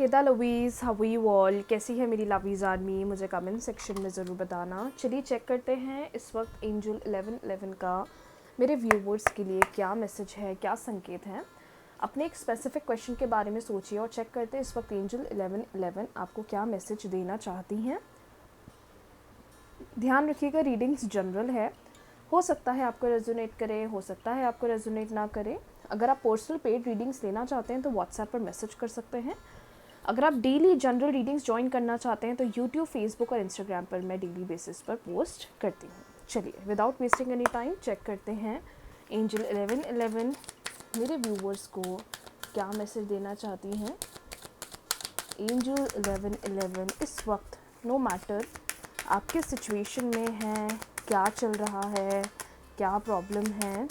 Hey the lovies, how you all, कैसी है मेरी लवीज़ आर्मी, मुझे कमेंट सेक्शन में ज़रूर बताना। चलिए चेक करते हैं इस वक्त एंजल 1111 का मेरे व्यूवर्स के लिए क्या मैसेज है, क्या संकेत है। अपने एक स्पेसिफिक क्वेश्चन के बारे में सोचिए और चेक करते हैं इस वक्त एंजल 1111 आपको क्या मैसेज देना चाहती हैं। ध्यान रखिएगा रीडिंग्स जनरल है, हो सकता है आपको रेजोनेट करे, हो सकता है आपको रेजोनेट ना करे। अगर आप पर्सनल पेड रीडिंग्स लेना चाहते हैं तो व्हाट्सएप पर मैसेज कर सकते हैं। अगर आप डेली जनरल रीडिंग्स ज्वाइन करना चाहते हैं तो यूट्यूब, फेसबुक और इंस्टाग्राम पर मैं डेली बेसिस पर पोस्ट करती हूँ। चलिए without wasting any time check करते हैं एंजल 1111 मेरे व्यूवर्स को क्या मैसेज देना चाहती हैं। एंजल 1111 इस वक्त नो मैटर आपके सिचुएशन में है, क्या चल रहा है, क्या प्रॉब्लम है,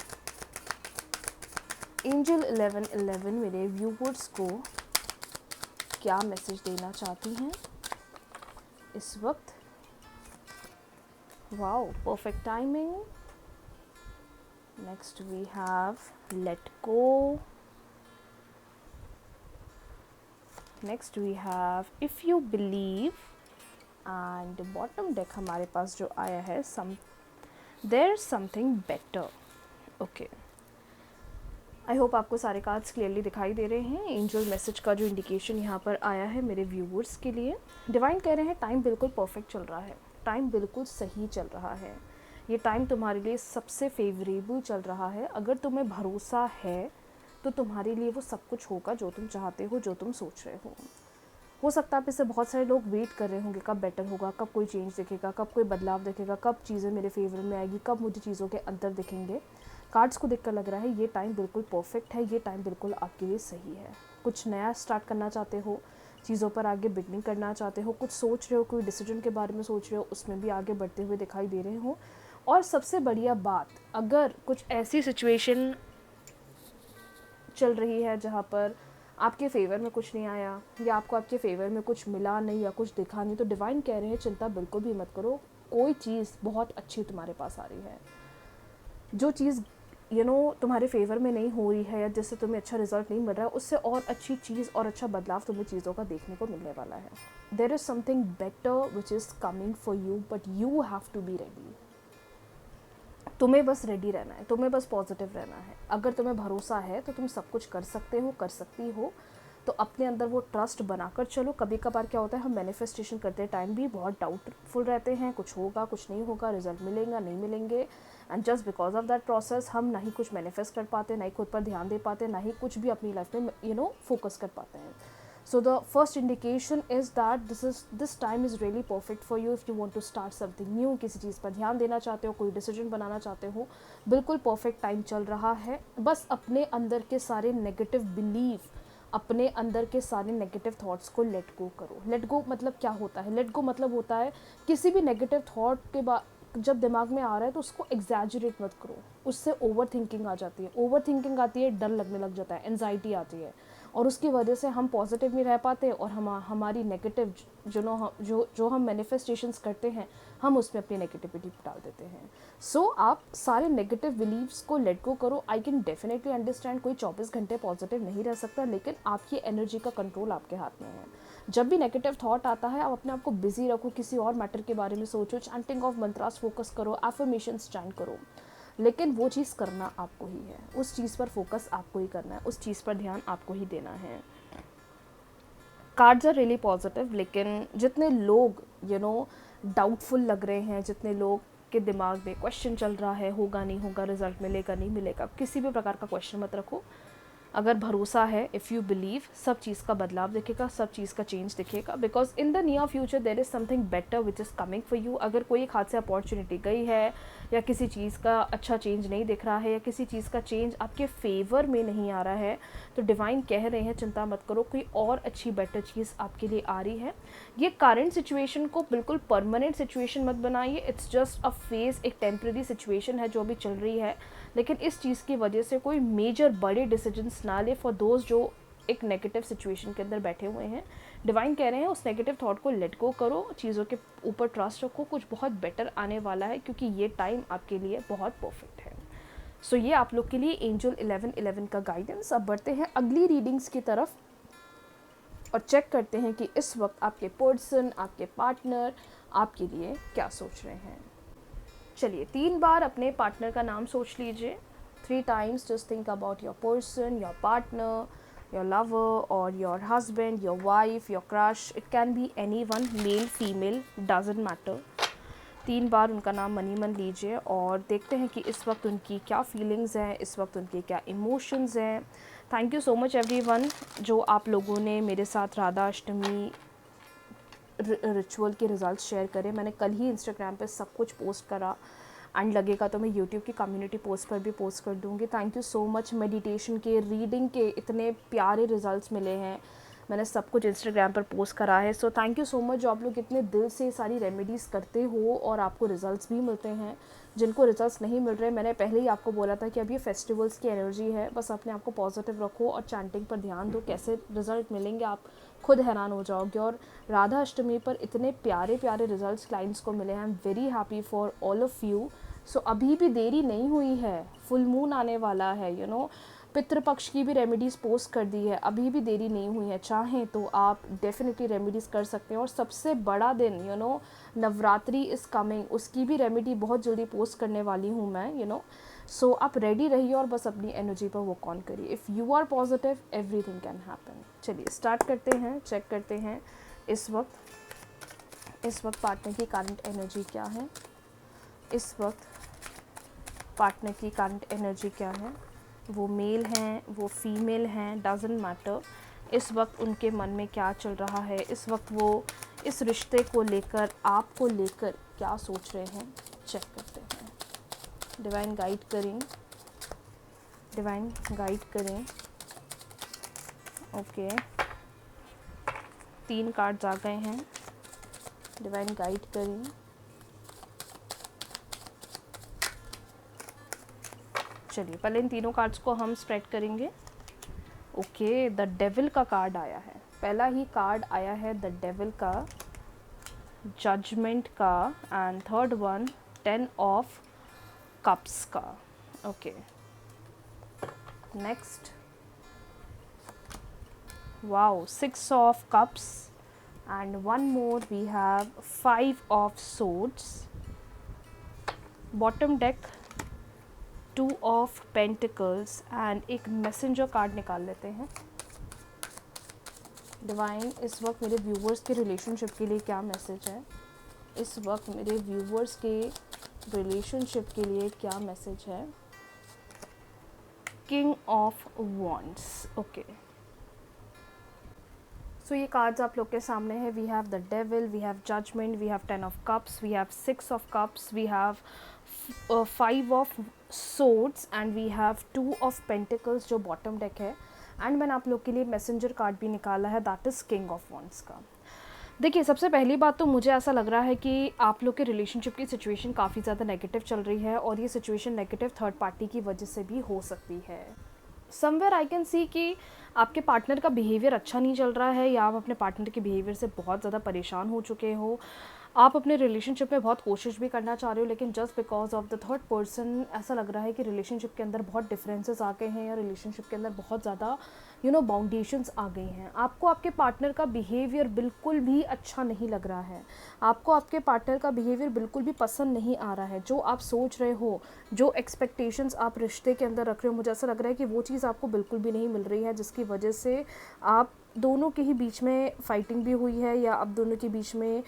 एंजल 1111 मेरे व्यूवर्स को क्या मैसेज देना चाहती हैं इस वक्त। Wow, perfect timing. Next we have let go. Next we have if you believe. And bottom deck हमारे पास जो आया है there something better. Okay, I hope आपको सारे कार्ड्स क्लियरली दिखाई दे रहे हैं। एंजल मैसेज का जो इंडिकेशन यहाँ पर आया है मेरे व्यूवर्स के लिए, डिवाइन कह रहे हैं टाइम बिल्कुल परफेक्ट चल रहा है, टाइम बिल्कुल सही चल रहा है, ये टाइम तुम्हारे लिए सबसे फेवरेबल चल रहा है। अगर तुम्हें भरोसा है तो तुम्हारे लिए वो सब कुछ होगा जो तुम चाहते हो, जो तुम सोच रहे हो सकता है आप इससे बहुत सारे लोग वेट कर रहे होंगे कब बेटर होगा, कब कोई चेंज दिखेगा, कब कोई बदलाव दिखेगा, कब चीज़ें मेरे फेवर में आएगी, कब मुझे चीज़ों के अंतर दिखेंगे। कार्ड्स को देखकर लग रहा है ये टाइम बिल्कुल परफेक्ट है, ये टाइम बिल्कुल आपके लिए सही है। कुछ नया स्टार्ट करना चाहते हो, चीज़ों पर आगे बिगनिंग करना चाहते हो, कुछ सोच रहे हो, कोई डिसीजन के बारे में सोच रहे हो, उसमें भी आगे बढ़ते हुए दिखाई दे रहे हो। और सबसे बढ़िया बात, अगर कुछ ऐसी सिचुएशन चल रही है जहाँ पर आपके फेवर में कुछ नहीं आया या आपको आपके फेवर में कुछ मिला नहीं या कुछ दिखा नहीं, तो डिवाइन कह रहे हैं चिंता बिल्कुल भी मत करो, कोई चीज़ बहुत अच्छी तुम्हारे पास आ रही है। जो चीज़ तुम्हारे फेवर में नहीं हो रही है या जिससे तुम्हें अच्छा रिजल्ट नहीं मिल रहा है, उससे और अच्छी चीज़ और अच्छा बदलाव तुम्हें चीज़ों का देखने को मिलने वाला है। There is something better which is coming for you, but you have to be ready. तुम्हें बस रेडी रहना है, तुम्हें बस पॉजिटिव रहना है। अगर तुम्हें भरोसा है तो तुम सब कुछ कर सकते हो, कर सकती हो। तो अपने अंदर वो ट्रस्ट बनाकर चलो। कभी कभार क्या होता है, हम मैनिफेस्टेशन करते टाइम भी बहुत डाउटफुल रहते हैं, कुछ होगा कुछ नहीं होगा, रिजल्ट मिलेगा नहीं मिलेंगे। And just because of that process हम ना ही कुछ मैनिफेस्ट कर पाते, ना ही खुद पर ध्यान दे पाते, ना ही कुछ भी अपनी लाइफ में फोकस कर पाते हैं। So the first indication is that this time is really perfect for you if you want to start something new। किसी चीज़ पर ध्यान देना चाहते हो, कोई डिसीजन बनाना चाहते हो, बिल्कुल परफेक्ट टाइम चल रहा है। बस अपने अंदर के सारे नेगेटिव बिलीफ, अपने अंदर के सारे नेगेटिव थॉट्स को लेट गो करो। लेट गो मतलब क्या होता है? लेट गो मतलब होता है किसी भी नेगेटिव थॉट के बाद जब दिमाग में आ रहा है तो उसको एग्जैजरेट मत करो, उससे ओवर थिंकिंग आ जाती है। ओवर थिंकिंग आती है, डर लगने लग जाता है, एनजाइटी आती है, और उसकी वजह से हम पॉजिटिव नहीं रह पाते और हमारी नेगेटिव जो हम मैनिफेस्टेशंस करते हैं, हम उसमें अपनी नेगेटिविटी डाल देते हैं। सो आप सारे नेगेटिव बिलीव्स को लेट गो करो। आई कैन डेफिनेटली अंडरस्टैंड कोई 24 घंटे पॉजिटिव नहीं रह सकता, लेकिन आपकी एनर्जी का कंट्रोल आपके हाथ में है। जब भी नेगेटिव थॉट आता है, आप अपने आप को बिजी रखो, किसी और मैटर के बारे में सोचो, चैंटिंग ऑफ मंत्रास फोकस करो, एफर्मेशंस चैंट करो, लेकिन वो चीज़ करना आपको ही है, उस चीज़ पर फोकस आपको ही करना है, उस चीज़ पर ध्यान आपको ही देना है। कार्ड्स आर रियली पॉजिटिव, लेकिन जितने लोग डाउटफुल लग रहे हैं, जितने लोग के दिमाग में क्वेश्चन चल रहा है, होगा नहीं होगा, रिजल्ट मिलेगा नहीं मिलेगा, किसी भी प्रकार का क्वेश्चन मत रखो। अगर भरोसा है, इफ़ यू बिलीव, सब चीज़ का बदलाव दिखेगा, सब चीज़ का चेंज दिखेगा। Because in the near future there is something better which is coming for you. अगर कोई एक हाथ से अपॉर्चुनिटी गई है या किसी चीज़ का अच्छा चेंज नहीं दिख रहा है या किसी चीज़ का चेंज आपके फेवर में नहीं आ रहा है, तो डिवाइन कह रहे हैं चिंता मत करो, कोई और अच्छी बेटर चीज़ आपके लिए आ रही है। ये करंट सिचुएशन को बिल्कुल परमानेंट सिचुएशन मत बनाइए। इट्स जस्ट अ फेज़, एक टेम्प्रेरी सिचुएशन है जो अभी चल रही है, लेकिन इस चीज़ की वजह से कोई मेजर बड़े डिसीजंस ना ले फॉर दोज जो एक नेगेटिव सिचुएशन के अंदर बैठे हुए हैं। डिवाइन कह रहे हैं उस नेगेटिव थॉट को लेट गो करो, चीज़ों के ऊपर ट्रस्ट रखो, कुछ बहुत बेटर आने वाला है, क्योंकि ये टाइम आपके लिए बहुत परफेक्ट है। सो ये आप लोग के लिए एंजल 1111 का गाइडेंस। अब बढ़ते हैं अगली रीडिंग्स की तरफ। और चेक करते हैं कि इस वक्त आपके पर्सन, आपके पार्टनर आपके लिए क्या सोच रहे हैं। चलिए 3 बार अपने पार्टनर का नाम सोच लीजिए। 3 times just think about your person, your partner, your lover or your husband, your wife, your crush. It can be anyone, male, female, doesn't matter. 3 बार उनका नाम मनी मन लीजिए और देखते हैं कि इस वक्त उनकी क्या फीलिंग्स हैं, इस वक्त उनके क्या इमोशंस हैं। Thank you so much everyone जो आप लोगों ने मेरे साथ राधा अष्टमी रिचुअल के रिज़ल्ट शेयर करे। मैंने कल ही इंस्टाग्राम पे सब कुछ पोस्ट करा एंड लगेगा तो मैं यूट्यूब की कम्युनिटी पोस्ट पर भी पोस्ट कर दूँगी। Thank you so much. Meditation के, रीडिंग के इतने प्यारे रिज़ल्ट्स मिले हैं, मैंने सब कुछ इंस्टाग्राम पर पोस्ट करा है। So thank you so much जो आप लोग इतने दिल से सारी रेमेडीज़ करते हो और आपको रिज़ल्ट्स भी मिलते हैं। जिनको रिजल्ट्स नहीं मिल रहे, मैंने पहले ही आपको बोला था कि अब ये फेस्टिवल्स की एनर्जी है, बस अपने आप को पॉजिटिव रखो और चैंटिंग पर ध्यान दो, कैसे रिजल्ट मिलेंगे आप खुद हैरान हो जाओगे। और राधा अष्टमी पर इतने प्यारे प्यारे रिजल्ट्स क्लाइंट्स को मिले हैं। I am very happy for all of you. So अभी भी देरी नहीं हुई है, फुल मून आने वाला है, यू नो, पितृपक्ष की भी रेमेडीज़ पोस्ट कर दी है, अभी भी देरी नहीं हुई है। चाहें तो आप डेफिनेटली रेमेडीज़ कर सकते हैं। और सबसे बड़ा दिन, you know, Navratri is coming, उसकी भी रेमेडी बहुत जल्दी पोस्ट करने वाली हूँ मैं, यू नो। सो आप रेडी रहिए और बस अपनी एनर्जी पर वर्क ऑन करिए। If you are positive, everything can happen. चलिए स्टार्ट करते हैं, चेक करते हैं इस वक्त पार्टनर की करंट एनर्जी क्या है। इस वक्त पार्टनर की करंट एनर्जी क्या है। वो मेल हैं, वो फीमेल हैं, डजेंट मैटर। इस वक्त उनके मन में क्या चल रहा है, इस वक्त वो इस रिश्ते को लेकर, आपको लेकर क्या सोच रहे हैं, चेक करते हैं। डिवाइन गाइड करें। ओके, 3 कार्ड्स आ गए हैं, डिवाइन गाइड करें। चलिए पहले इन तीनों कार्ड्स को हम स्प्रेड करेंगे। ओके, द डेविल का कार्ड आया है, पहला ही कार्ड आया है द डेविल का, जजमेंट का, and third one 10 of cups का। Okay, next, wow, 6 of cups and one more we have 5 of swords. Bottom deck 2 of pentacles and एक मैसेंजर कार्ड निकाल लेते हैं। डिवाइन, इस वक्त मेरे व्यूवर्स के रिलेशनशिप के लिए क्या मैसेज है। इस वक्त मेरे व्यूवर्स के रिलेशनशिप के लिए क्या मैसेज है। King of wands. Okay, so ये कार्ड्स आप लोग के सामने है। We have the devil, we have judgement, we have 10 of cups, we have 6 of cups, we have 5 of swords and we have 2 of pentacles जो bottom deck है। And मैंने आप लोग के लिए मैसेंजर कार्ड भी निकाला है, that is king of wands का। देखिए, सबसे पहली बात तो मुझे ऐसा लग रहा है कि आप लोग के रिलेशनशिप की सिचुएशन काफ़ी ज़्यादा नेगेटिव चल रही है और ये सिचुएशन नेगेटिव थर्ड पार्टी की वजह से भी हो सकती है। समवेयर आई कैन सी कि आपके पार्टनर का बिहेवियर अच्छा नहीं चल रहा है या आप अपने पार्टनर के बिहेवियर से बहुत ज़्यादा परेशान हो चुके हो। आप अपने रिलेशनशिप में बहुत कोशिश भी करना चाह रहे हो, लेकिन just because of the third person ऐसा लग रहा है कि रिलेशनशिप के अंदर बहुत डिफरेंसेस आ गए हैं या रिलेशनशिप के अंदर बहुत ज़्यादा बाउंडेशंस आ गई हैं। आपको आपके पार्टनर का बिहेवियर बिल्कुल भी अच्छा नहीं लग रहा है, आपको आपके पार्टनर का बिहेवियर बिल्कुल भी पसंद नहीं आ रहा है। जो आप सोच रहे हो, जो एक्सपेक्टेशंस आप रिश्ते के अंदर रख रहे हो, मुझे ऐसा लग रहा है कि वो चीज़ आपको बिल्कुल भी नहीं मिल रही है, जिसकी वजह से आप दोनों के ही बीच में फाइटिंग भी हुई है या आप दोनों के बीच में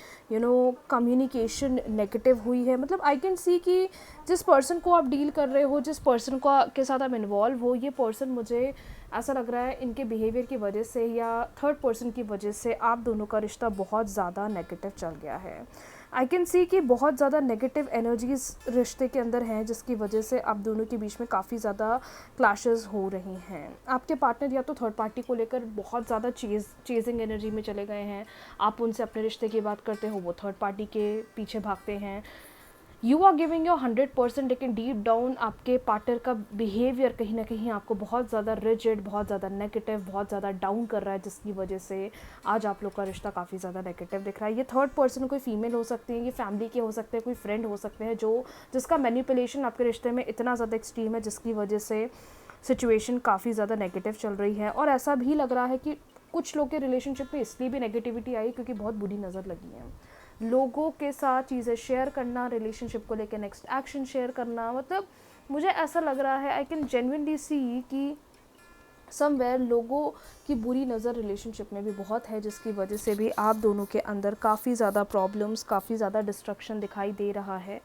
कम्युनिकेशन नेगेटिव हुई है। मतलब आई कैन सी कि जिस पर्सन को आप डील कर रहे हो, जिस पर्सन को के साथ आप इन्वॉल्व हो, ये पर्सन मुझे ऐसा लग रहा है इनके बिहेवियर की वजह से या थर्ड पर्सन की वजह से आप दोनों का रिश्ता बहुत ज़्यादा नेगेटिव चल गया है। आई कैन सी कि बहुत ज़्यादा नेगेटिव एनर्जीज़ रिश्ते के अंदर हैं, जिसकी वजह से आप दोनों के बीच में काफ़ी ज़्यादा क्लैशेस हो रही हैं। आपके पार्टनर या तो थर्ड पार्टी को लेकर बहुत ज़्यादा चेजिंग एनर्जी में चले गए हैं। आप उनसे अपने रिश्ते की बात करते हो, वो थर्ड पार्टी के पीछे भागते हैं। यू आर गिविंग योर 100%, लेकिन डीप डाउन आपके पार्टनर का बिहेवियर कहीं ना कहीं आपको बहुत ज़्यादा रिजिड, बहुत ज़्यादा नेगेटिव, बहुत ज़्यादा डाउन कर रहा है, जिसकी वजह से आज आप लोग का रिश्ता काफ़ी ज़्यादा नेगेटिव दिख रहा है। ये थर्ड पर्सन कोई फीमेल हो सकती है, ये फैमिली के हो सकते हैं, कोई फ्रेंड हो सकते हैं, जिसका मैनिपुलेशन आपके रिश्ते में इतना ज़्यादा एक्सट्रीम है, जिसकी वजह से सिचुएशन काफ़ी ज़्यादा नेगेटिव चल रही है। और ऐसा भी लग रहा है कि कुछ लोग के रिलेशनशिप में इसलिए भी नेगेटिविटी आई क्योंकि बहुत बुरी नज़र लगी है। लोगों के साथ चीज़ें शेयर करना, रिलेशनशिप को लेकर नेक्स्ट एक्शन शेयर करना, मतलब मुझे ऐसा लग रहा है, आई कैन जेन्युइनली सी कि समवेयर लोगों की बुरी नज़र रिलेशनशिप में भी बहुत है, जिसकी वजह से भी आप दोनों के अंदर काफ़ी ज़्यादा प्रॉब्लम्स, काफ़ी ज़्यादा डिस्ट्रक्शन दिखाई दे रहा है।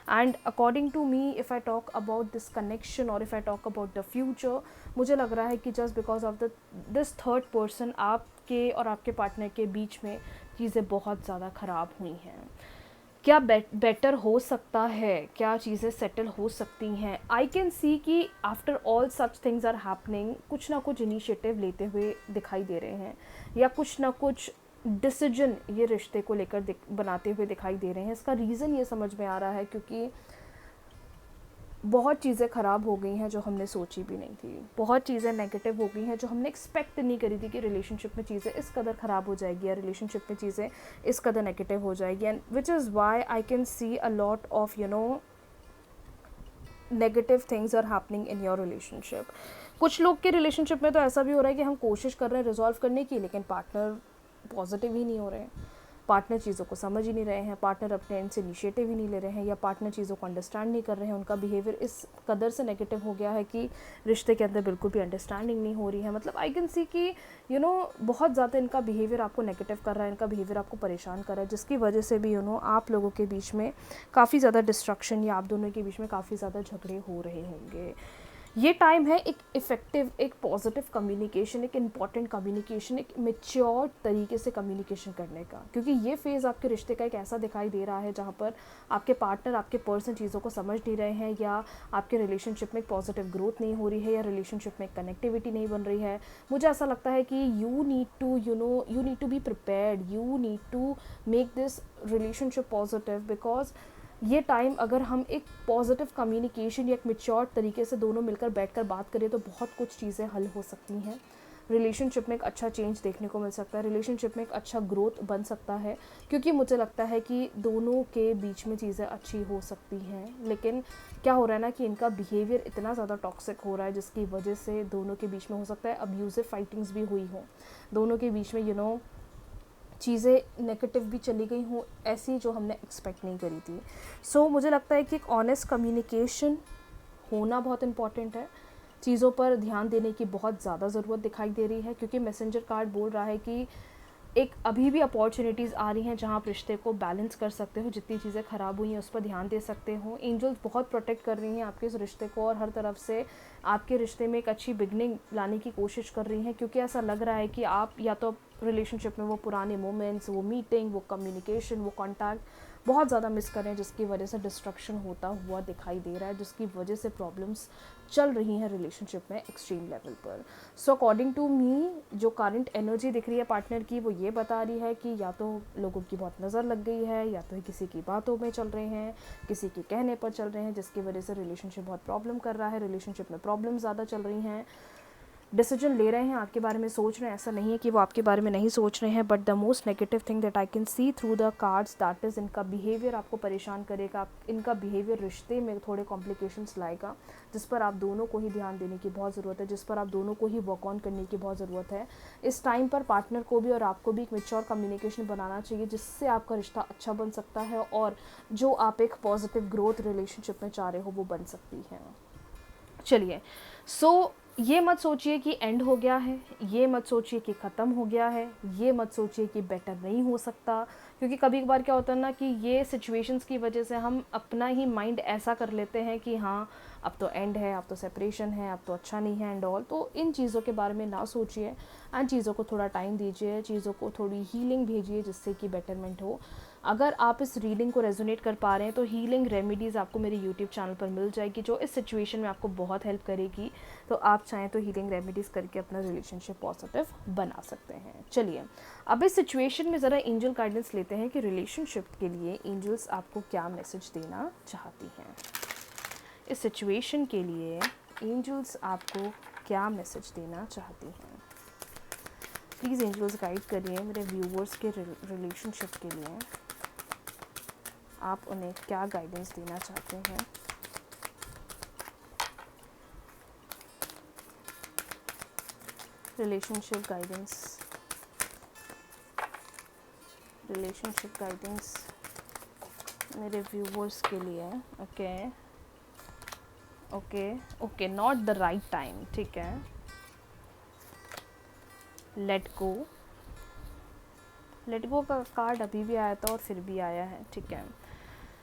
And according to me, if I talk about this connection और if I talk about the future, मुझे लग रहा है कि just because of this third person आपके और आपके पार्टनर के बीच में चीज़ें बहुत ज़्यादा ख़राब हुई हैं। क्या बेटर हो सकता है, क्या चीज़ें सेटल हो सकती हैं? आई कैन सी कि after all such things are happening, कुछ ना कुछ इनिशिएटिव लेते हुए दिखाई दे रहे हैं, या कुछ ना कुछ डिसीजन ये रिश्ते को लेकर बनाते हुए दिखाई दे रहे हैं। इसका रीज़न ये समझ में आ रहा है क्योंकि बहुत चीज़ें ख़राब हो गई हैं जो हमने सोची भी नहीं थी, बहुत चीज़ें नेगेटिव हो गई हैं जो हमने एक्सपेक्ट नहीं करी थी कि रिलेशनशिप में चीज़ें इस कदर ख़राब हो जाएगी या रिलेशनशिप में चीज़ें इस कदर नेगेटिव हो जाएगी। And which is why I can see a lot of negative things are happening in your relationship. कुछ लोग के रिलेशनशिप में तो ऐसा भी हो रहा है कि हम कोशिश कर रहे हैं रिजॉल्व करने की, लेकिन पार्टनर पॉजिटिव ही नहीं हो रहे हैं, पार्टनर चीज़ों को समझ ही नहीं रहे हैं, पार्टनर अपने एंड से इनिशिएटिव ही नहीं ले रहे हैं, या पार्टनर चीज़ों को अंडरस्टैंड नहीं कर रहे हैं। उनका बिहेवियर इस कदर से नेगेटिव हो गया है कि रिश्ते के अंदर बिल्कुल भी अंडरस्टैंडिंग नहीं हो रही है। मतलब आई कैन सी कि बहुत ज़्यादा इनका बिहेवियर आपको नेगेटिव कर रहा है, इनका बिहेवियर आपको परेशान कर रहा है, जिसकी वजह से भी आप लोगों के बीच में काफ़ी ज़्यादा डिस्ट्रक्शन या आप दोनों के बीच में काफ़ी ज़्यादा झगड़े हो रहे होंगे। ये टाइम है एक इफ़ेक्टिव, एक पॉजिटिव कम्युनिकेशन, एक इम्पॉर्टेंट कम्युनिकेशन, एक मेच्योर तरीके से कम्युनिकेशन करने का, क्योंकि ये फेज़ आपके रिश्ते का एक ऐसा दिखाई दे रहा है जहाँ पर आपके पार्टनर, आपके पर्सन चीज़ों को समझ नहीं रहे हैं, या आपके रिलेशनशिप में एक पॉजिटिव ग्रोथ नहीं हो रही है, या रिलेशनशिप में कनेक्टिविटी नहीं बन रही है। मुझे ऐसा लगता है कि you need to be prepared, you need to make this relationship positive, because ये टाइम अगर हम एक पॉजिटिव कम्युनिकेशन या एक मैच्योर तरीके से दोनों मिलकर बैठकर बात करें तो बहुत कुछ चीज़ें हल हो सकती हैं। रिलेशनशिप में एक अच्छा चेंज देखने को मिल सकता है, रिलेशनशिप में एक अच्छा ग्रोथ बन सकता है, क्योंकि मुझे लगता है कि दोनों के बीच में चीज़ें अच्छी हो सकती हैं। लेकिन क्या हो रहा है ना कि इनका बिहेवियर इतना ज़्यादा टॉक्सिक हो रहा है, जिसकी वजह से दोनों के बीच में हो सकता है अब्यूजिव फाइटिंग्स भी हुई हों, दोनों के बीच में चीज़ें नेगेटिव भी चली गई हों, ऐसी जो हमने एक्सपेक्ट नहीं करी थी। सो मुझे लगता है कि एक ऑनेस्ट कम्युनिकेशन होना बहुत इम्पॉर्टेंट है, चीज़ों पर ध्यान देने की बहुत ज़्यादा ज़रूरत दिखाई दे रही है, क्योंकि मैसेंजर कार्ड बोल रहा है कि एक अभी भी अपॉर्चुनिटीज़ आ रही हैं जहाँ आप रिश्ते को बैलेंस कर सकते हो, जितनी चीज़ें ख़राब हुई हैं उस पर ध्यान दे सकते हो। एंजल्स बहुत प्रोटेक्ट कर रही हैं आपके इस रिश्ते को, और हर तरफ से आपके रिश्ते में एक अच्छी बिगनिंग लाने की कोशिश कर रही हैं, क्योंकि ऐसा लग रहा है कि आप या तो रिलेशनशिप में वो पुराने मोमेंट्स, वो मीटिंग, वो कम्युनिकेशन, वो कॉन्टैक्ट बहुत ज़्यादा मिस कर रहे हैं, जिसकी वजह से डिस्ट्रक्शन होता हुआ दिखाई दे रहा है, जिसकी वजह से प्रॉब्लम्स चल रही हैं रिलेशनशिप में एक्सट्रीम लेवल पर। सो अकॉर्डिंग टू मी, जो करंट एनर्जी दिख रही है पार्टनर की, वो ये बता रही है कि या तो लोगों की बहुत नज़र लग गई है, या तो किसी की बातों में चल रहे हैं, किसी के कहने पर चल रहे हैं, जिसकी वजह से रिलेशनशिप बहुत प्रॉब्लम कर रहा है, रिलेशनशिप में प्रॉब्लम ज़्यादा चल रही हैं, डिसीजन ले रहे हैं, आपके बारे में सोच रहे हैं, ऐसा नहीं है कि वो आपके बारे में नहीं सोच रहे हैं, but the most negative thing that I can C through the cards, that is इनका बिहेवियर आपको परेशान करेगा, इनका बिहेवियर रिश्ते में थोड़े कॉम्प्लिकेशंस लाएगा, जिस पर आप दोनों को ही ध्यान देने की बहुत ज़रूरत है, जिस पर आप दोनों को ही वर्क ऑन करने की बहुत ज़रूरत है। इस टाइम पर पार्टनर को भी और आपको भी एक मैच्योर कम्युनिकेशन बनाना चाहिए, जिससे आपका रिश्ता अच्छा बन सकता है, और जो आप एक पॉजिटिव ग्रोथ रिलेशनशिप में चाह रहे हो वो बन सकती है। चलिए, सो ये मत सोचिए कि एंड हो गया है, ये मत सोचिए कि ख़त्म हो गया है, ये मत सोचिए कि बेटर नहीं हो सकता, क्योंकि कभी कभार क्या होता है ना कि ये सिचुएशंस की वजह से हम अपना ही माइंड ऐसा कर लेते हैं कि हाँ अब तो एंड है, अब तो सेपरेशन है, अब तो अच्छा नहीं है एंड ऑल। तो इन चीज़ों के बारे में ना सोचिए, एंड चीज़ों को थोड़ा टाइम दीजिए, चीज़ों को थोड़ी हीलिंग भेजिए, जिससे कि बेटरमेंट हो। अगर आप इस रीडिंग को रेजोनेट कर पा रहे हैं तो हीलिंग रेमेडीज़ आपको मेरे यूट्यूब चैनल पर मिल जाएगी, जो इस सिचुएशन में आपको बहुत हेल्प करेगी। तो आप चाहें तो हीलिंग रेमेडीज़ करके अपना रिलेशनशिप पॉजिटिव बना सकते हैं। चलिए, अब इस सिचुएशन में ज़रा एंजल गाइडेंस लेते हैं कि रिलेशनशिप के लिए एंजल्स आपको क्या मैसेज देना चाहती हैं। इस सिचुएशन के लिए एंजल्स आपको क्या मैसेज देना चाहती हैं। प्लीज़ एंजल्स गाइड करिए मेरे व्यूवर्स के रिलेशनशिप के लिए, आप उन्हें क्या गाइडेंस देना चाहते हैं। रिलेशनशिप गाइडेंस रिलेशनशिप गाइडेंस मेरे व्यूवर्स के लिए। Okay okay okay, not the right time, ठीक है। लेट गो, लेट गो का कार्ड अभी भी आया था और फिर भी आया है, ठीक है।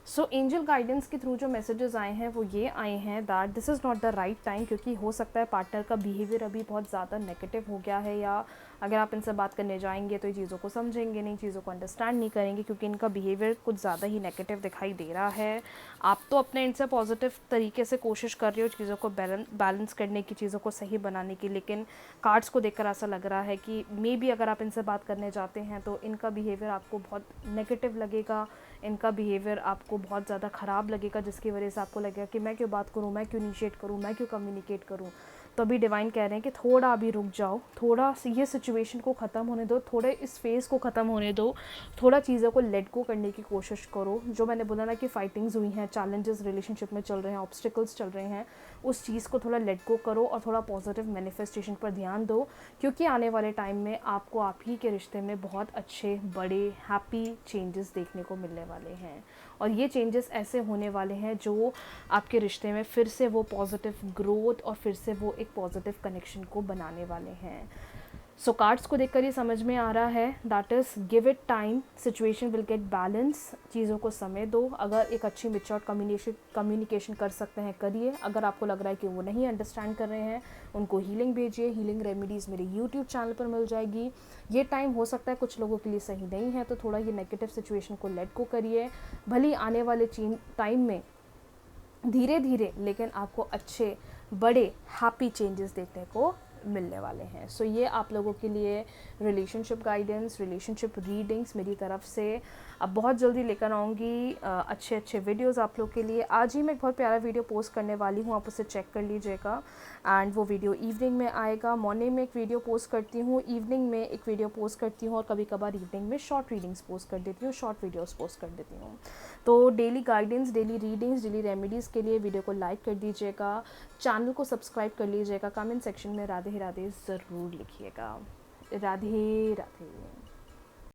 सो एंजल गाइडेंस के थ्रू जो मैसेजेस आए हैं वो ये आए हैं that this is not the right time, क्योंकि हो सकता है पार्टनर का बिहेवियर अभी बहुत ज़्यादा नेगेटिव हो गया है, या अगर आप इनसे बात करने जाएंगे तो ये चीज़ों को समझेंगे नहीं, चीज़ों को अंडरस्टैंड नहीं करेंगे, क्योंकि इनका बिहेवियर कुछ ज़्यादा ही नेगेटिव दिखाई दे रहा है। आप तो अपने इनसे पॉजिटिव तरीके से कोशिश कर रहे हो चीज़ों को बैलेंस करने की, चीज़ों को सही बनाने की, लेकिन कार्ड्स को देखकर ऐसा लग रहा है कि मे बी अगर आप इनसे बात करने जाते हैं तो इनका बिहेवियर आपको बहुत नेगेटिव लगेगा, इनका बिहेवियर आपको बहुत ज़्यादा ख़राब लगेगा, जिसकी वजह से आपको लगेगा कि मैं क्यों बात करूँ, मैं क्यों इनिशिएट करूँ, मैं क्यों कम्युनिकेट करूँ। तो अभी डिवाइन कह रहे हैं कि थोड़ा अभी रुक जाओ, थोड़ा ये सिचुएशन को ख़त्म होने दो, थोड़े इस फेज़ को ख़त्म होने दो, थोड़ा चीज़ों को लेट गो करने की कोशिश करो। जो मैंने बोला ना कि फाइटिंग्स हुई हैं, चैलेंजेस रिलेशनशिप में चल रहे हैं, ऑब्स्टिकल्स चल रहे हैं, उस चीज़ को थोड़ा लेट गो करो और थोड़ा पॉजिटिव मैनिफेस्टेशन पर ध्यान दो, क्योंकि आने वाले टाइम में आपको आप ही के रिश्ते में बहुत अच्छे बड़े हैप्पी चेंजेस देखने को मिलने वाले हैं। और ये चेंजेस ऐसे होने वाले हैं जो आपके रिश्ते में फिर से वो पॉजिटिव ग्रोथ और फिर से वो एक पॉजिटिव कनेक्शन को बनाने वाले हैं। सो कार्ड्स को देखकर ये समझ में आ रहा है that is give it time, situation will get balance, चीज़ों को समय दो। अगर एक अच्छी मेच्योर कम्युनिकेशन कर सकते हैं करिए, अगर आपको लग रहा है कि वो नहीं अंडरस्टैंड कर रहे हैं उनको हीलिंग भेजिए, हीलिंग रेमेडीज़ मेरे यूट्यूब चैनल पर मिल जाएगी। ये टाइम हो सकता है कुछ लोगों के लिए सही नहीं है, तो थोड़ा ये नेगेटिव सिचुएशन को लेट गो करिए। भले आने वाले टाइम में धीरे धीरे लेकिन आपको अच्छे बड़े हैप्पी चेंजेस देखने को मिलने वाले हैं। सो ये आप लोगों के लिए रिलेशनशिप गाइडेंस, रिलेशनशिप रीडिंग्स मेरी तरफ से अब बहुत जल्दी लेकर आऊँगी अच्छे अच्छे वीडियोस आप लोग के लिए। आज ही मैं एक बहुत प्यारा वीडियो पोस्ट करने वाली हूँ, आप उसे चेक कर लीजिएगा। एंड वो वीडियो इवनिंग में आएगा। मॉर्निंग में एक वीडियो पोस्ट करती हूँ, इवनिंग में एक वीडियो पोस्ट करती हूँ, और कभी कभार इवनिंग में शॉर्ट रीडिंग्स पोस्ट कर देती हूँ, शॉर्ट वीडियोज़ पोस्ट कर देती हूँ। तो daily guidance, daily readings, daily remedies के लिए वीडियो को लाइक कर दीजिएगा, चैनल को सब्सक्राइब कर लीजिएगा, कमेंट सेक्शन में राधे राधे ज़रूर लिखिएगा। राधे राधे।